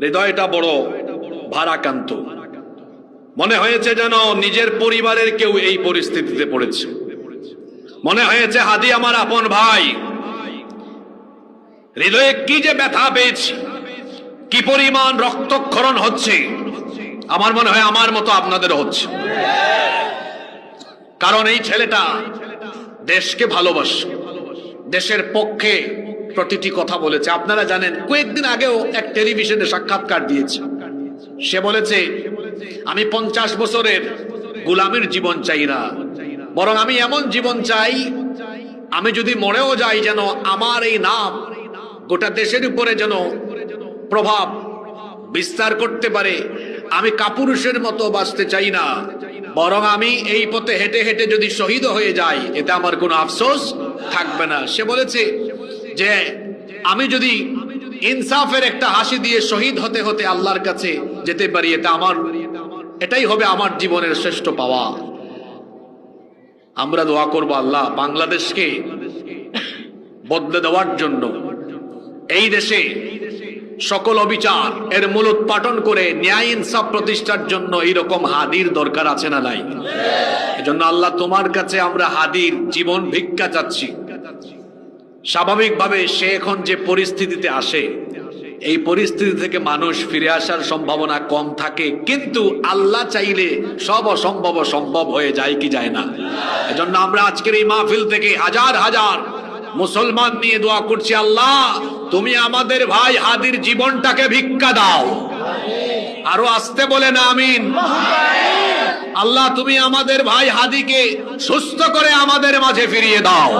হৃদয়টা বড় ভারাক্রান্ত। মনে হয়েছে যেন নিজের পরিবারের কেউ এই পরিস্থিতিতে পড়েছে। মনে হয়েছে হাদি আমার আপন ভাই। হৃদয়ে কি যে ব্যথা পেয়েছি, কি পরিমাণ রক্তক্ষরণ হচ্ছে। আমার মনে হয় আমার মতো আপনাদেরও হচ্ছে। কারণ এই ছেলেটা দেশকে ভালোবাসে, দেশের পক্ষে প্রতিটি কথা বলেছে। আপনারা জানেন, কয়েকদিন আগেও এক টেলিভিশনে সাক্ষাৎকার দিয়েছে। সে বলেছে, আমি 50 বছরের গোলামের জীবন চাই না, বরং আমি এমন জীবন চাই, আমি যদি মরেও যাই যেন আমার এই নাম গোটা দেশের উপরে যেন প্রভাব বিস্তার করতে পারে। আমি কাপুরুষের মতো বাঁচতে চাই না, বরং আমি এই পথে হেঁটে হেঁটে যদি শহীদ হয়ে যাই এতে আমার কোনো আফসোস থাকবে না। সে বলেছে যে আমি যদি ইনসাফের একটা হাসি দিয়ে শহীদ হতে হতে আল্লাহর কাছে যেতে পারি, এটাই হবে আমার জীবনের শ্রেষ্ঠ পাওয়া। আমরা দোয়া করব আল্লাহ বাংলাদেশকে বদলে দেওয়ার জন্য, এই দেশে সকল অবিচার এর মূলোৎপাটন করে ন্যায় ইনসাফ প্রতিষ্ঠার জন্য এইরকম হাদির দরকার আছে না নাই? এজন্য আল্লাহ তোমার কাছে আমরা হাদির জীবন ভিক্ষা চাচ্ছি। স্বাভাবিকভাবে সে এখন যে পরিস্থিতিতে আসে, এই পরিস্থিতি থেকে মানুষ ফিরে আসার সম্ভাবনা কম থাকে, কিন্তু আল্লাহ চাইলে সব অসম্ভব সম্ভব হয়ে যায় কি যায় না? এজন্য আমরা আজকের এই মাহফিল থেকে হাজার হাজার মুসলমান নিয়ে দোয়া করছি, আল্লাহ তুমি আমাদের ভাই হাদির জীবনটাকে ভিক্ষা দাও। আরো আসতে বলেন আমিন। আল্লাহ তুমি আমাদের ভাই হাদিকে সুস্থ করে আমাদের মাঝে ফিরিয়ে দাও।